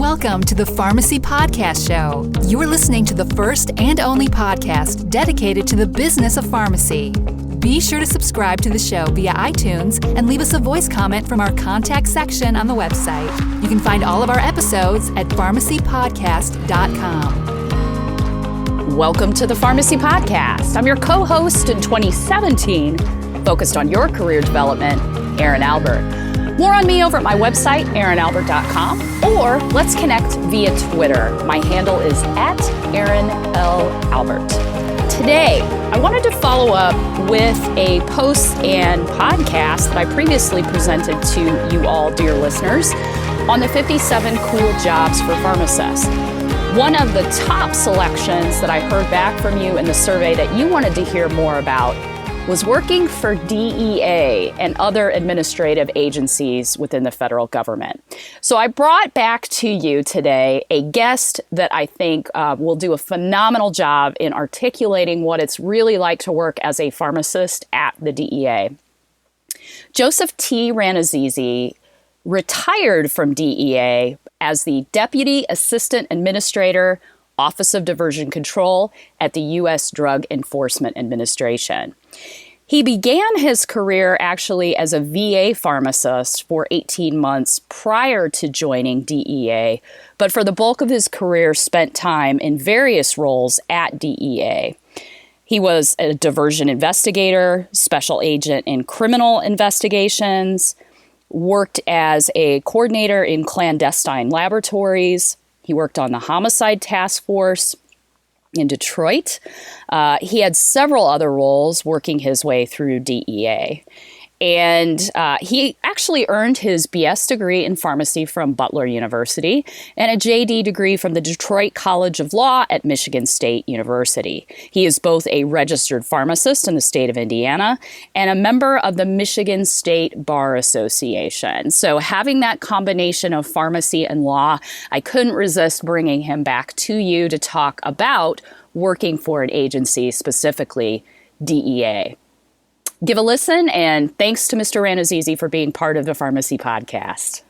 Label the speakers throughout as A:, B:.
A: Welcome to the Pharmacy Podcast Show. You are listening to the first and only podcast dedicated to the business of pharmacy. Be sure to subscribe to the show via iTunes and leave us a voice comment from our contact section on the website. You can find all of our episodes at pharmacypodcast.com.
B: Welcome to the Pharmacy Podcast. I'm your co-host in 2017, focused on your career development, Erin Albert. More on me over at my website, erinalbert.com, or let's connect via Twitter. My handle is @ErinLAlbert. Today, I wanted to follow up with a post and podcast that I previously presented to you all, dear listeners, on the 57 cool jobs for pharmacists. One of the top selections that I heard back from you in the survey that you wanted to hear more about was working for DEA and other administrative agencies within the federal government. So I brought back to you today a guest that I think will do a phenomenal job in articulating what it's really like to work as a pharmacist at the DEA. Joseph T. Rannazzisi retired from DEA as the Deputy Assistant Administrator, Office of Diversion Control at the U.S. Drug Enforcement Administration. He began his career actually as a VA pharmacist for 18 months prior to joining DEA, but for the bulk of his career spent time in various roles at DEA. He was a diversion investigator, special agent in criminal investigations, worked as a coordinator in clandestine laboratories. He worked on the Homicide task force in Detroit. He had several other roles working his way through DEA. And he actually earned his BS degree in pharmacy from Butler University and a JD degree from the Detroit College of Law at Michigan State University. He is both a registered pharmacist in the state of Indiana and a member of the Michigan State Bar Association. So having that combination of pharmacy and law, I couldn't resist bringing him back to you to talk about working for an agency, specifically DEA. Give a listen, and thanks to Mr. Rannazzisi for being part of the Pharmacy Podcast.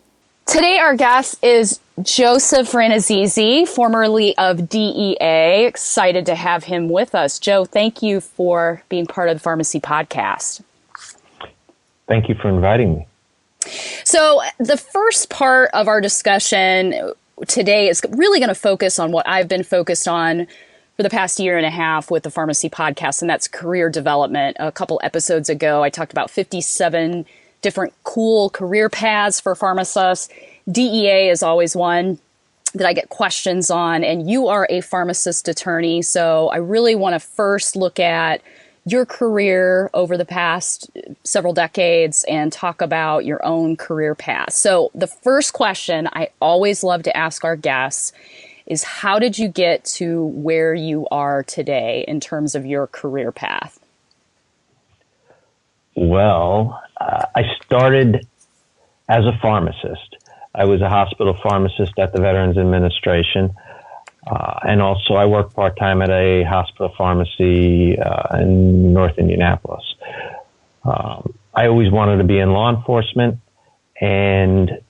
B: Today, our guest is Joseph Rannazzisi, formerly of DEA. Excited to have him with us. Joe, thank you for being part of the Pharmacy Podcast.
C: Thank you for inviting me.
B: So the first part of our discussion today is really going to focus on what I've been focused on for the past year and a half with the Pharmacy Podcast, and that's career development. A couple episodes ago, I talked about 57 different cool career paths for pharmacists. DEA is always one that I get questions on, and you are a pharmacist attorney, so I really want to first look at your career over the past several decades and talk about your own career path. So the first question I always love to ask our guests is, how did you get to where you are today in terms of your career path?
C: Well, I started as a pharmacist. I was a hospital pharmacist at the Veterans Administration. And also I worked part-time at a hospital pharmacy in North Indianapolis. I always wanted to be in law enforcement, and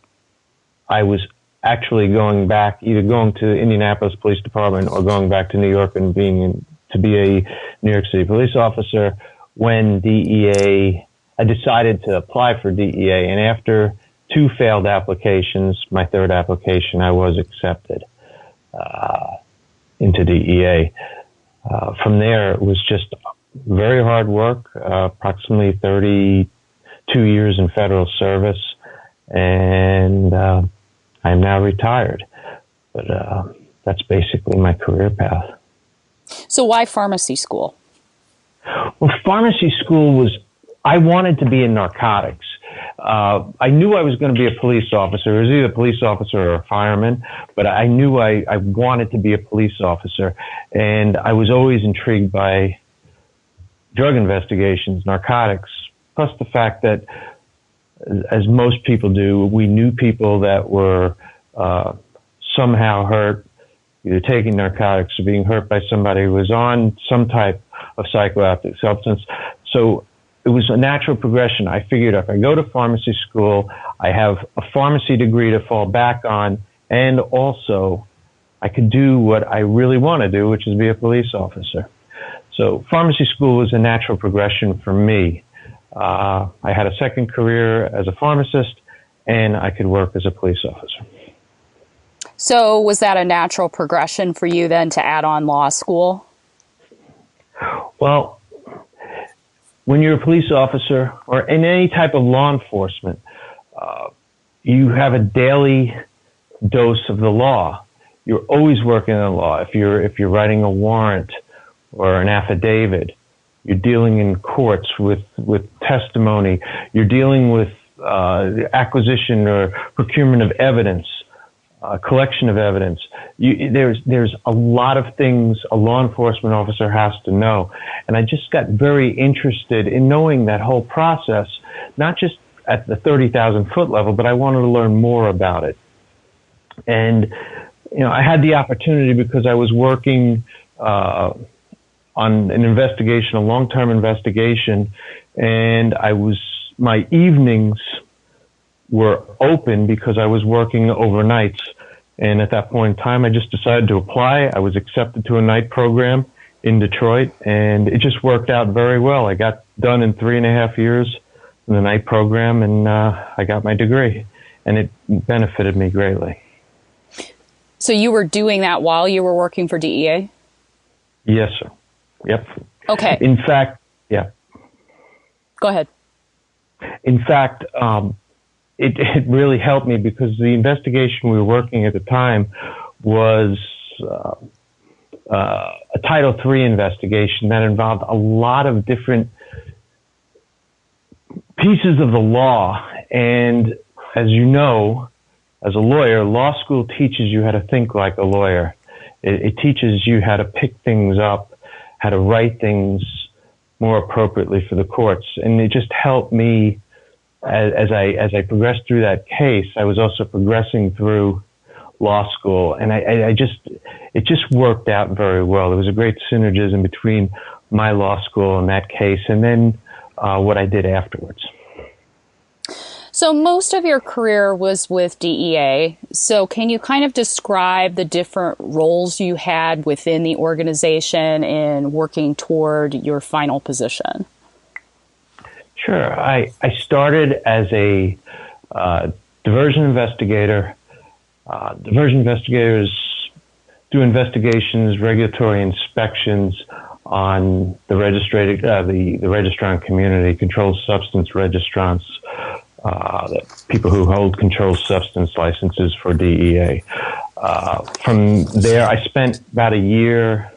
C: I was actually going back, either going to Indianapolis Police Department or going back to New York and to be a New York City police officer when I decided to apply for DEA. And after 2 failed applications, my 3rd application, I was accepted into DEA. From there, it was just very hard work, approximately 32 years in federal service, and I'm now retired, but that's basically my career path.
B: So why pharmacy school?
C: Well, pharmacy school I wanted to be in narcotics. I knew I was going to be a police officer. It was either a police officer or a fireman, but I knew I wanted to be a police officer, and I was always intrigued by drug investigations, narcotics, plus the fact that, as most people do, we knew people that were somehow hurt, either taking narcotics or being hurt by somebody who was on some type of psychoactive substance. So it was a natural progression. I figured if I go to pharmacy school, I have a pharmacy degree to fall back on, and also I could do what I really want to do, which is be a police officer. So pharmacy school was a natural progression for me. I had a second career as a pharmacist, and I could work as a police officer.
B: So was that a natural progression for you then to add on law school?
C: Well, when you're a police officer or in any type of law enforcement, you have a daily dose of the law. You're always working on law. If you're writing a warrant or an affidavit, you're dealing in courts with testimony. You're dealing with acquisition or procurement of evidence, collection of evidence. There's a lot of things a law enforcement officer has to know. And I just got very interested in knowing that whole process, not just at the 30,000 foot level, but I wanted to learn more about it. And, I had the opportunity because I was working on an investigation, a long-term investigation, and my evenings were open because I was working overnights. And at that point in time, I just decided to apply. I was accepted to a night program in Detroit, and it just worked out very well. I got done in 3.5 years in the night program, and I got my degree, and it benefited me greatly.
B: So you were doing that while you were working for DEA?
C: Yes, sir. Yep.
B: Okay.
C: In fact, yeah.
B: Go ahead.
C: In fact, it really helped me because the investigation we were working at the time was a Title III investigation that involved a lot of different pieces of the law. And as you know, as a lawyer, law school teaches you how to think like a lawyer. It teaches you how to pick things up, how to write things more appropriately for the courts. And it just helped me as I progressed through that case. I was also progressing through law school, and it just worked out very well. There was a great synergism between my law school and that case, and then what I did afterwards.
B: So most of your career was with DEA. So can you kind of describe the different roles you had within the organization in working toward your final position?
C: Sure. I started as a diversion investigator. Diversion investigators do investigations, regulatory inspections on the registrant community, controlled substance registrants, the people who hold controlled substance licenses for DEA. From there, I spent about a year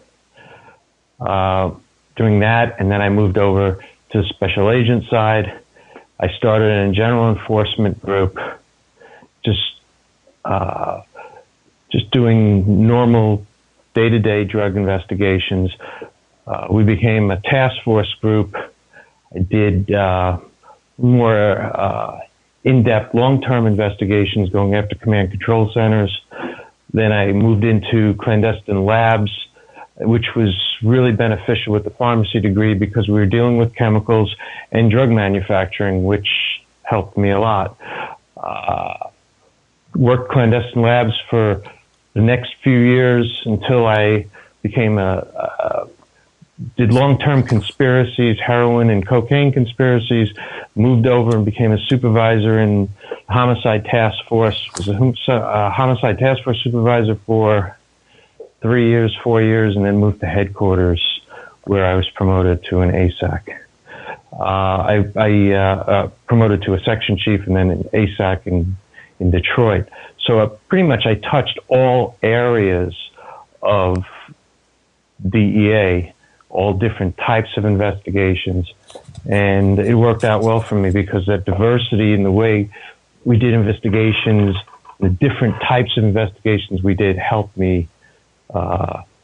C: doing that, and then I moved over to the special agent side. I started in a general enforcement group, just doing normal day-to-day drug investigations. We became a task force group. I did more in-depth long-term investigations going after command control centers. Then I moved into clandestine labs, which was really beneficial with the pharmacy degree because we were dealing with chemicals and drug manufacturing, which helped me a lot. Worked clandestine labs for the next few years until I became did long-term conspiracies, heroin and cocaine conspiracies, moved over and became a supervisor in Homicide Task Force, was a Homicide Task Force supervisor for 4 years, and then moved to headquarters where I was promoted to an ASAC. I promoted to a section chief and then an ASAC in Detroit. So pretty much I touched all areas of DEA, all different types of investigations, and it worked out well for me because that diversity in the way we did investigations, the different types of investigations we did helped me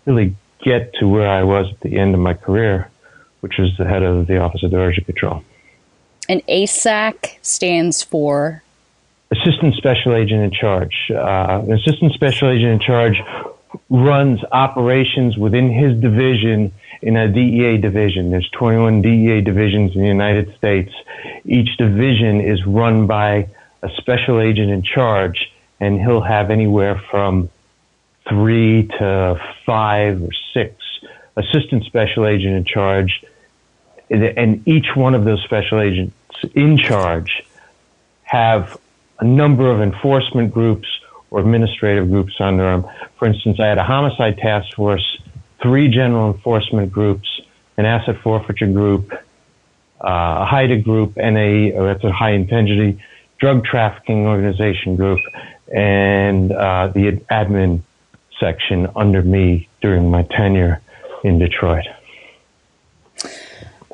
C: really get to where I was at the end of my career, which was the head of the Office of Diversion Control.
B: And ASAC stands for?
C: Assistant Special Agent in Charge. An Assistant Special Agent in Charge runs operations within his division in a DEA division. There's 21 DEA divisions in the United States. Each division is run by a special agent in charge, and he'll have anywhere from 3 to 5 or 6 assistant special agent in charge, and each one of those special agents in charge have a number of enforcement groups or administrative groups under them. For instance, I had a homicide task force, 3 general enforcement groups, an asset forfeiture group, a HIDA group, and that's a high intensity drug trafficking organization group, and the admin section under me during my tenure in Detroit.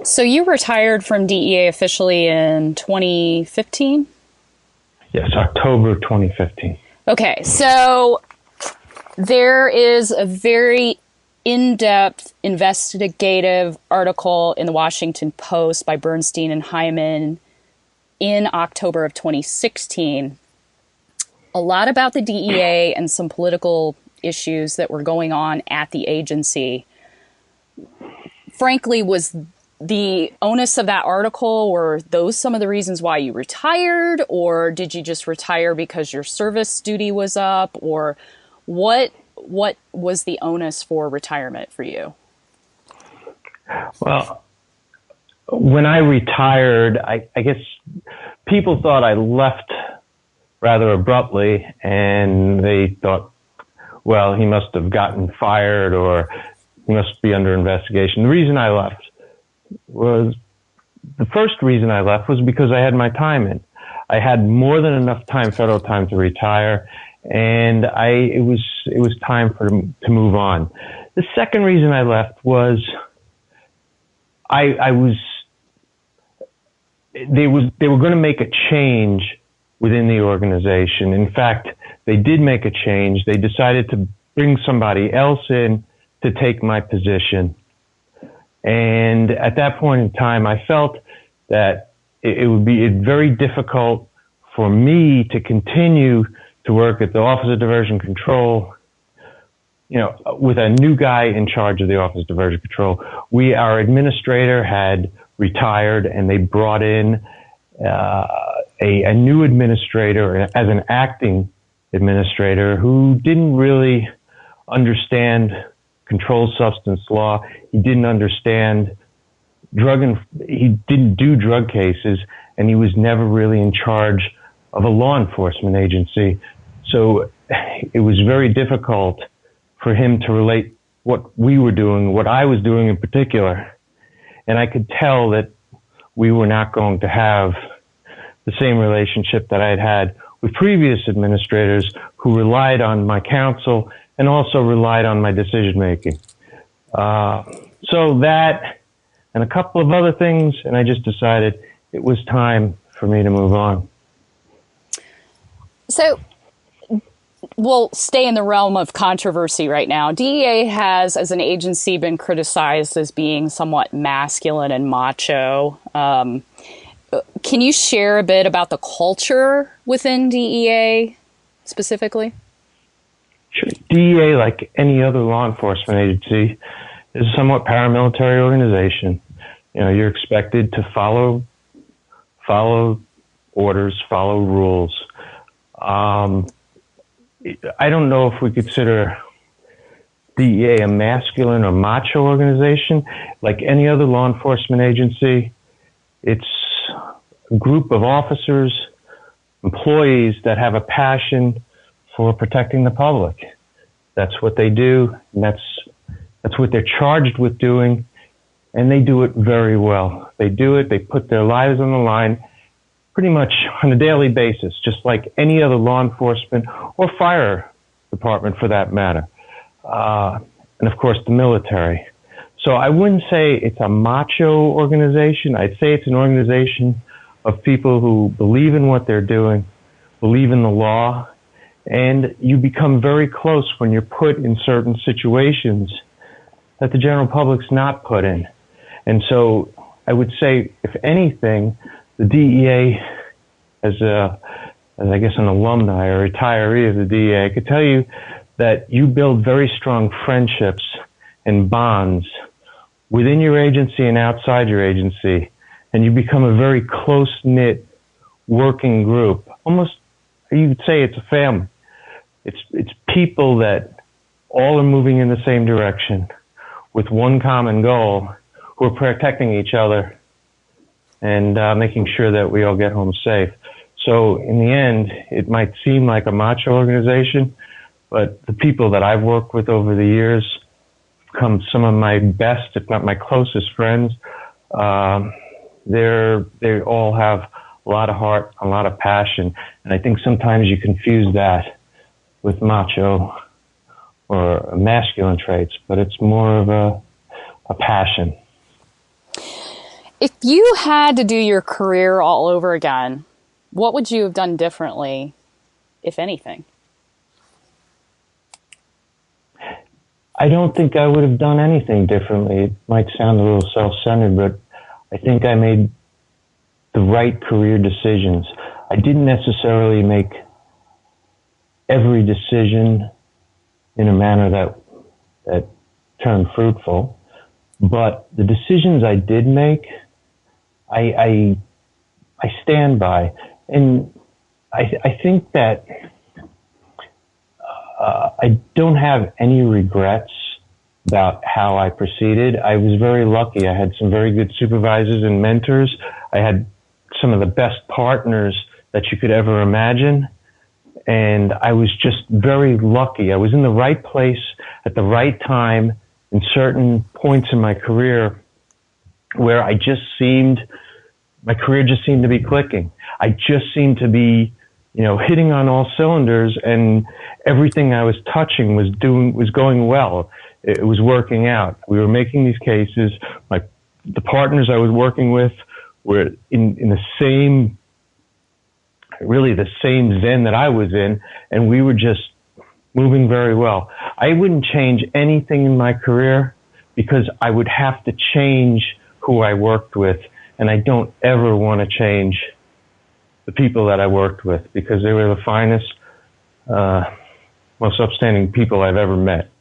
B: So you retired from DEA officially in 2015?
C: Yes, October 2015.
B: Okay, so there is a very in-depth investigative article in the Washington Post by Bernstein and Hyman in October of 2016. A lot about the DEA and some political issues that were going on at the agency. Frankly, was the onus of that article, were those some of the reasons why you retired, or did you just retire because your service duty was up, or what was the onus for retirement for you?
C: Well, when I retired, I guess people thought I left rather abruptly, and they thought, well, he must have gotten fired or he must be under investigation. The reason I left was because I had my time in. I had more than enough time, federal time, to retire, and it was time to move on. The second reason I left was they were going to make a change within the organization. In fact, they did make a change. They decided to bring somebody else in to take my position. And at that point in time, I felt that it would be very difficult for me to continue to work at the Office of Diversion Control, with a new guy in charge of the Office of Diversion Control. Our administrator had retired, and they brought in a new administrator as an acting administrator who didn't really understand controlled substance law. He didn't understand he didn't do drug cases, and he was never really in charge of a law enforcement agency. So it was very difficult for him to relate what we were doing, what I was doing in particular. And I could tell that we were not going to have the same relationship that I had had with previous administrators who relied on my counsel and also relied on my decision making. So that and a couple of other things, and I just decided it was time for me to move on.
B: So we'll stay in the realm of controversy right now. DEA has, as an agency, been criticized as being somewhat masculine and macho. Can you share a bit about the culture within DEA specifically?
C: Sure. DEA, like any other law enforcement agency, is a somewhat paramilitary organization. You're expected to follow orders, follow rules. I don't know if we consider DEA a masculine or macho organization. Like any other law enforcement agency, it's a group of officers, employees that have a passion for protecting the public. That's what they do, and that's what they're charged with doing, and they do it very well. They do it, they put their lives on the line pretty much on a daily basis, just like any other law enforcement or fire department for that matter. And of course, the military. So I wouldn't say it's a macho organization. I'd say it's an organization of people who believe in what they're doing, believe in the law, and you become very close when you're put in certain situations that the general public's not put in. And so I would say, if anything, the DEA, as I guess an alumni or retiree of the DEA, I could tell you that you build very strong friendships and bonds within your agency and outside your agency, and you become a very close-knit working group. Almost, you could say it's a family. It's people that all are moving in the same direction with one common goal, who are protecting each other and making sure that we all get home safe. So in the end, it might seem like a macho organization, but the people that I've worked with over the years become some of my best, if not my closest friends. They all have a lot of heart, a lot of passion, and I think sometimes you confuse that with macho or masculine traits, but it's more of a passion.
B: If you had to do your career all over again, what would you have done differently, if anything?
C: I don't think I would have done anything differently. It might sound a little self-centered, but I think I made the right career decisions. I didn't necessarily make every decision in a manner that turned fruitful, but the decisions I did make, I stand by. And I think that I don't have any regrets about how I proceeded. I was very lucky. I had some very good supervisors and mentors. I had some of the best partners that you could ever imagine. And I was just very lucky. I was in the right place at the right time in certain points in my career where my career just seemed to be clicking. I just seemed to be, hitting on all cylinders, and everything I was touching was going well. It was working out. We were making these cases. The partners I was working with were in the same zen that I was in, and we were just moving very well. I wouldn't change anything in my career because I would have to change who I worked with, and I don't ever want to change the people that I worked with because they were the finest, most upstanding people I've ever met.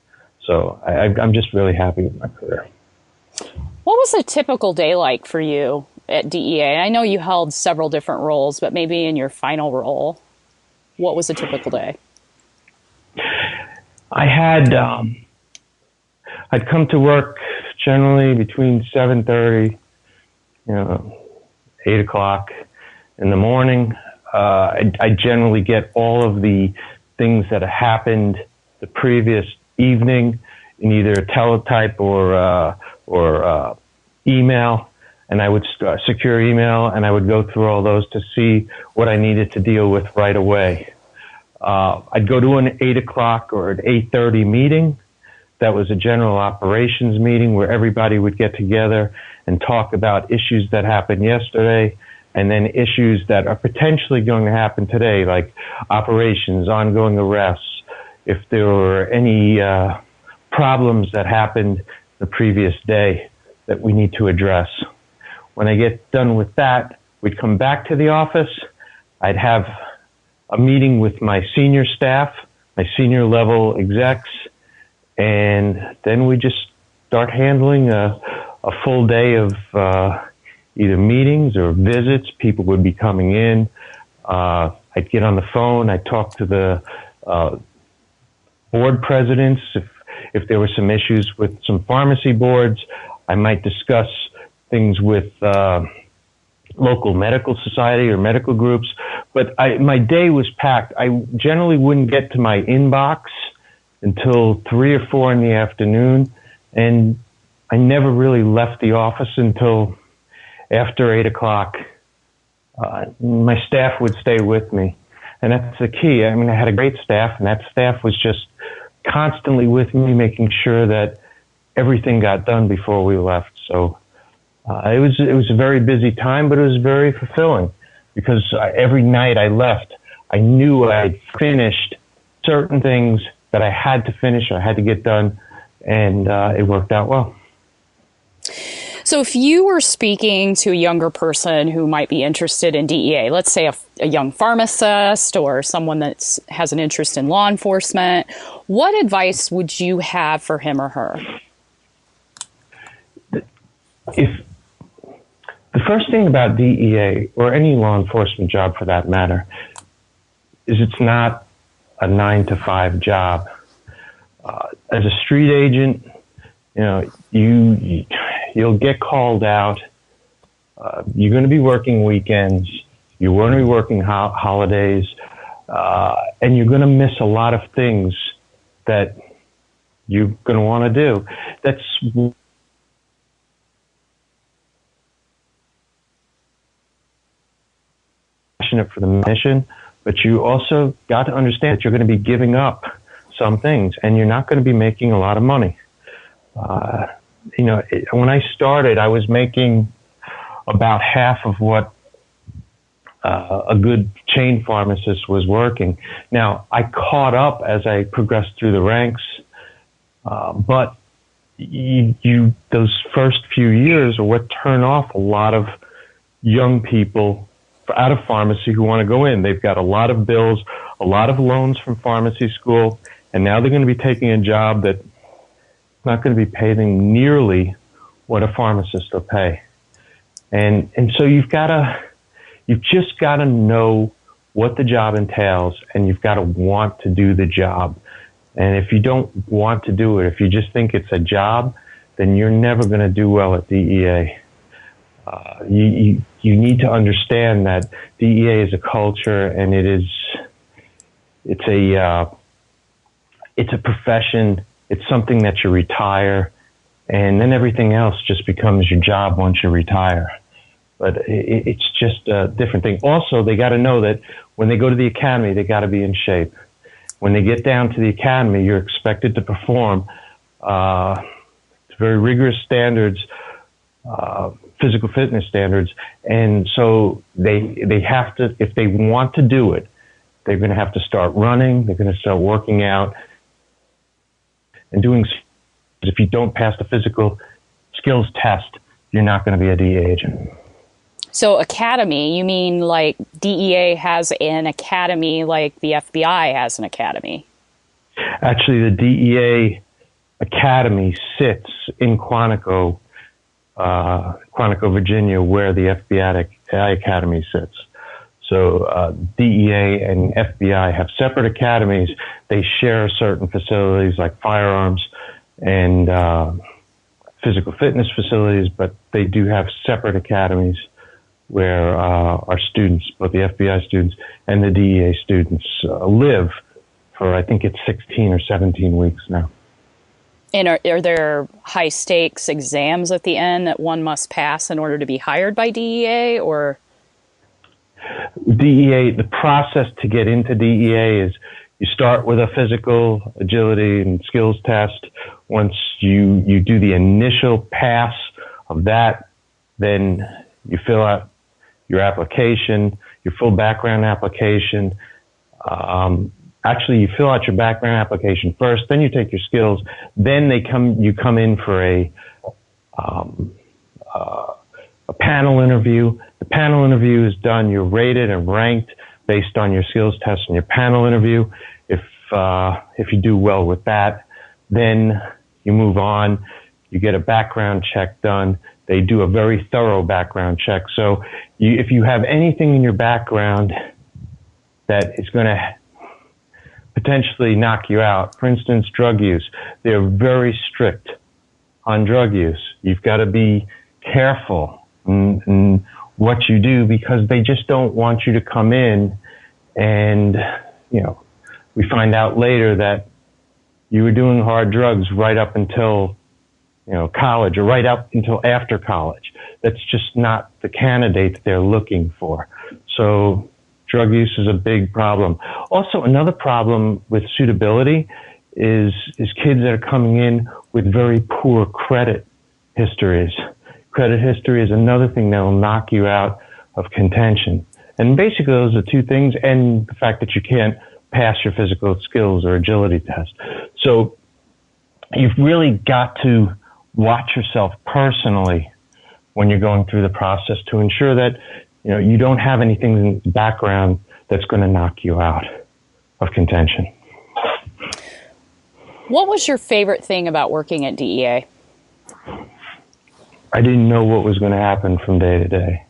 C: So I'm just really happy with my career.
B: What was a typical day like for you at DEA? I know you held several different roles, but maybe in your final role, what was a typical day?
C: I had, I'd come to work generally between 7:30, 8 o'clock in the morning. I generally get all of the things that happened the previous evening in either teletype or email, and I would secure email, and I would go through all those to see what I needed to deal with right away. I'd go to an 8 o'clock or an 8:30 meeting. That was a general operations meeting where everybody would get together and talk about issues that happened yesterday, and then issues that are potentially going to happen today, like operations, ongoing arrests, if there were any problems that happened the previous day that we need to address. When I get done with that, we'd come back to the office. I'd have a meeting with my senior staff, my senior level execs, and then we just start handling a full day of either meetings or visits. People would be coming in. I'd get on the phone. I'd talk to the board presidents. If there were some issues with some pharmacy boards, I might discuss things with local medical society or medical groups. But my day was packed. I generally wouldn't get to my inbox until 3 or 4 in the afternoon, and I never really left the office until after 8 o'clock. My staff would stay with me, and that's the key. I mean, I had a great staff, and that staff was just constantly with me, making sure that everything got done before we left. So it was a very busy time, but it was very fulfilling because every night I left, I knew I'd finished certain things that I had to finish, I had to get done, and it worked out well.
B: So if you were speaking to a younger person who might be interested in DEA, let's say a young pharmacist or someone that has an interest in law enforcement, what advice would you have for him or her?
C: If the first thing about DEA, or any law enforcement job for that matter, is it's not a 9-to-5 job. As a street agent, you'll get called out. You're going to be working weekends. You're going to be working holidays, and you're going to miss a lot of things that you're going to want to do. That's passionate for the mission, but you also got to understand that you're going to be giving up some things, and you're not going to be making a lot of money. When I started, I was making about half of what a good chain pharmacist was working. Now, I caught up as I progressed through the ranks, but those first few years are what turn off a lot of young people out of pharmacy who want to go in. They've got a lot of bills, a lot of loans from pharmacy school, and now they're going to be taking a job that's not going to be paying nearly what a pharmacist will pay. And so you've just got to know what the job entails, and you've got to want to do the job. And if you don't want to do it, if you just think it's a job, then you're never going to do well at DEA. You need to understand that DEA is a culture, and it's a profession. It's something that you retire, and then everything else just becomes your job once you retire. But it's just a different thing. Also, they got to know that when they go to the academy, they got to be in shape. When they get down to the academy, you're expected to perform very rigorous standards, physical fitness standards, and so they have to, if they want to do it, they're going to have to start running. They're going to start working out and doing. If you don't pass the physical skills test, you're not going to be a DEA agent.
B: So academy, you mean like DEA has an academy like the FBI has an academy?
C: Actually, the DEA Academy sits in Quantico, Virginia, where the FBI Academy sits. So DEA and FBI have separate academies. They share certain facilities like firearms and physical fitness facilities, but they do have separate academies where our students, both the FBI students and the DEA students, live for, I think it's 16 or 17 weeks now.
B: And are there high stakes exams at the end that one must pass in order to be hired by DEA, or?
C: DEA, the process to get into DEA is you start with a physical agility and skills test. Once you do the initial pass of that, then you fill out your application, your full background application. Actually, you fill out your background application first, then you take your skills, then you come in for a panel interview. The panel interview is done. You're rated and ranked based on your skills test and your panel interview. If you do well with that, then you move on. You get a background check done. They do a very thorough background check. So if you have anything in your background that is going to potentially knock you out, for instance, drug use, they're very strict on drug use. You've got to be careful in what you do, because they just don't want you to come in and, we find out later that you were doing hard drugs right up until, college, or right up until after college. That's just not the candidate that they're looking for. So drug use is a big problem. Also, another problem with suitability is kids that are coming in with very poor credit histories. Credit history is another thing that will knock you out of contention. And basically those are two things, and the fact that you can't pass your physical skills or agility test. So you've really got to watch yourself personally when you're going through the process to ensure that you don't have anything in the background that's going to knock you out of contention.
B: What was your favorite thing about working at DEA?
C: I didn't know what was going to happen from day to day.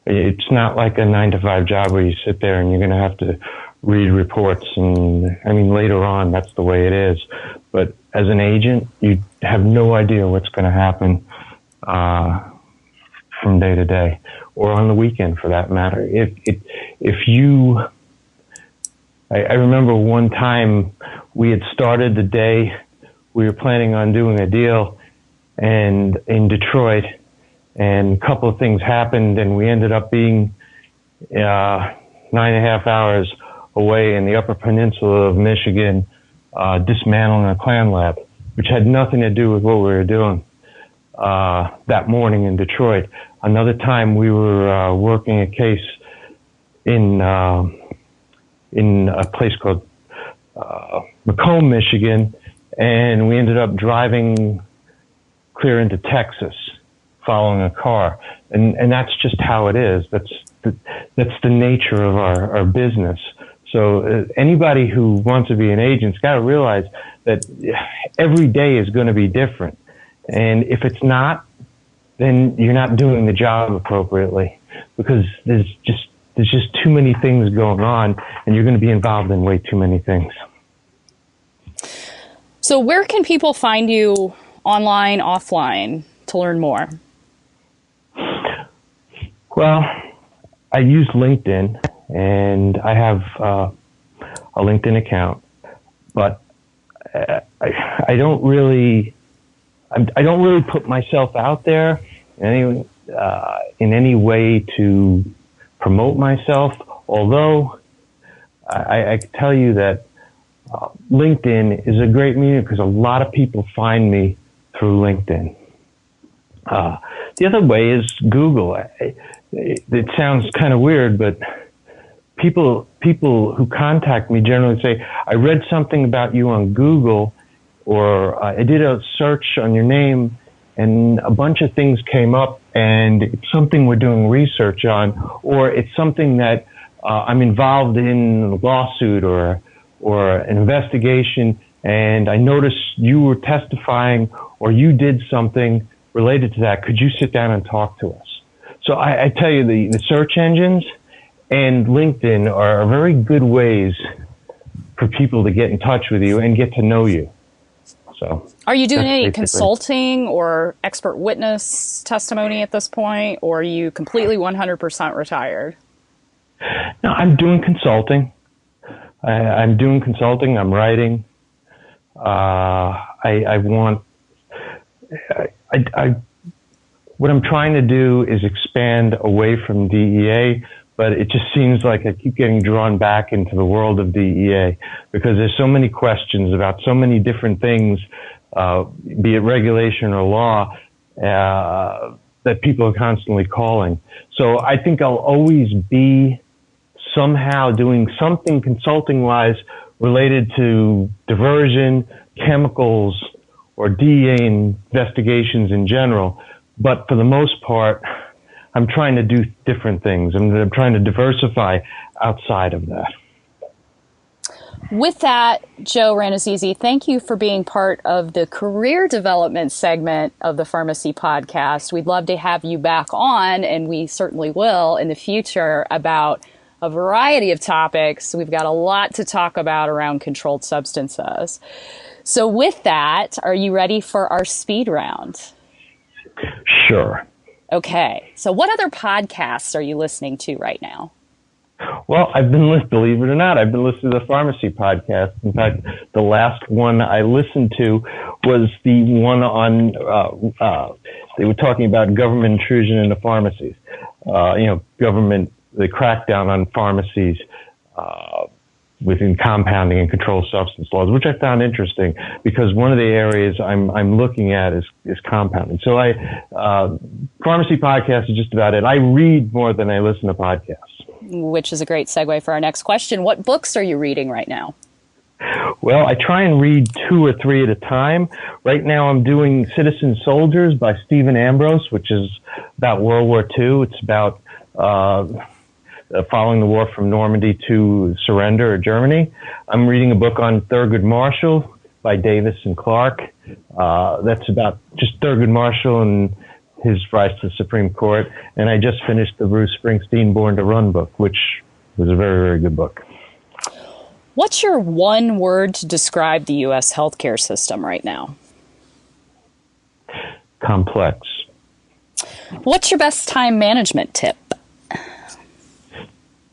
C: It's not like a 9-to-5 job where you sit there and you're going to have to read reports, and I mean, later on, that's the way it is. But as an agent, you have no idea what's going to happen from day to day, or on the weekend, for that matter. I remember one time we had started the day, we were planning on doing a deal, and in Detroit, and a couple of things happened, and we ended up being 9.5 hours away in the Upper Peninsula of Michigan, dismantling a Klan lab, which had nothing to do with what we were doing that morning in Detroit. Another time we were working a case in a place called Macomb, Michigan, and we ended up driving clear into Texas, following a car, and that's just how it is. That's the nature of our business. So anybody who wants to be an agent's got to realize that every day is going to be different, and if it's not, then you're not doing the job appropriately, because there's just too many things going on, and you're going to be involved in way too many things.
B: So where can people find you online, offline, to learn more?
C: Well, I use LinkedIn, and I have a LinkedIn account, but I don't really put myself out there in any way to promote myself. Although I can tell you that LinkedIn is a great medium because a lot of people find me through LinkedIn. The other way is Google. It sounds kind of weird, but people who contact me generally say, I read something about you on Google, or I did a search on your name, and a bunch of things came up, and it's something we're doing research on, or it's something that I'm involved in a lawsuit or an investigation, and I noticed you were testifying or you did something related to that. Could you sit down and talk to us? So I tell you, the search engines and LinkedIn are very good ways for people to get in touch with you and get to know you. So,
B: are you doing any consulting or expert witness testimony at this point, or are you completely 100% retired?
C: No, I'm doing consulting. I'm doing consulting. I'm writing. What I'm trying to do is expand away from DEA, but it just seems like I keep getting drawn back into the world of DEA because there's so many questions about so many different things, be it regulation or law, that people are constantly calling. So I think I'll always be somehow doing something consulting-wise related to diversion, chemicals, or DEA investigations in general. But for the most part, I'm trying to do different things. I'm trying to diversify outside of that.
B: With that, Joe Rannazzisi, thank you for being part of the career development segment of the Pharmacy Podcast. We'd love to have you back on, and we certainly will in the future, about a variety of topics. We've got a lot to talk about around controlled substances. So with that, are you ready for our speed round?
C: Sure.
B: Okay. So what other podcasts are you listening to right now?
C: Well, believe it or not, I've been listening to the Pharmacy Podcast. In fact, the last one I listened to was the one on, they were talking about government intrusion into pharmacies. Government, the crackdown on pharmacies, within compounding and controlled substance laws, which I found interesting because one of the areas I'm looking at is compounding. So Pharmacy Podcast is just about it. I read more than I listen to podcasts.
B: Which is a great segue for our next question. What books are you reading right now?
C: Well, I try and read 2 or 3 at a time. Right now I'm doing Citizen Soldiers by Stephen Ambrose, which is about World War II. It's about following the war from Normandy to surrender of Germany. I'm reading a book on Thurgood Marshall by Davis and Clark. That's about just Thurgood Marshall and his rise to the Supreme Court. And I just finished the Bruce Springsteen Born to Run book, which was a very, very good book.
B: What's your one word to describe the U.S. healthcare system right now?
C: Complex.
B: What's your best time management tip?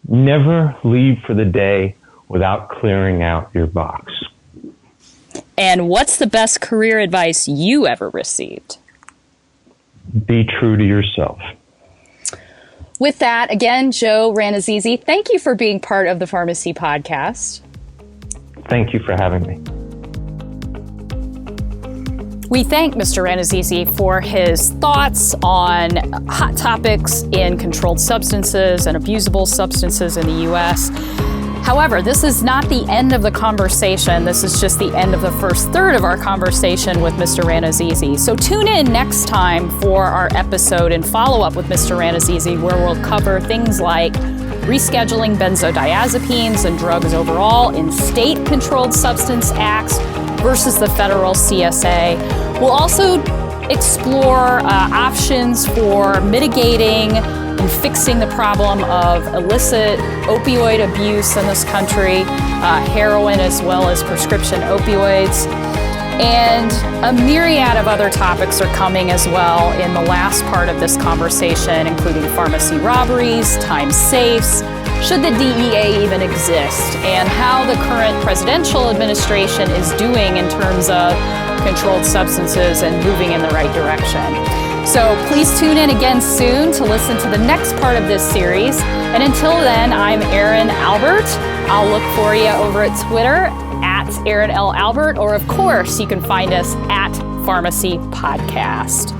C: Never leave for the day without clearing out your box.
B: And what's the best career advice you ever received?
C: Be true to yourself.
B: With that, again, Joe Rannazzisi, thank you for being part of the Pharmacy Podcast.
C: Thank you for having me.
B: We thank Mr. Rannazzisi for his thoughts on hot topics in controlled substances and abusable substances in the U.S. However, this is not the end of the conversation. This is just the end of the first third of our conversation with Mr. Rannazzisi. So tune in next time for our episode and follow up with Mr. Rannazzisi, where we'll cover things like rescheduling benzodiazepines and drugs overall in state-controlled substance acts versus the federal CSA. We'll also explore options for mitigating and fixing the problem of illicit opioid abuse in this country, heroin as well as prescription opioids. And a myriad of other topics are coming as well in the last part of this conversation, including pharmacy robberies, time safes, should the DEA even exist, and how the current presidential administration is doing in terms of controlled substances and moving in the right direction. So please tune in again soon to listen to the next part of this series. And until then, I'm Erin Albert. I'll look for you over at Twitter at Erin L. Albert, or of course, you can find us at Pharmacy Podcast.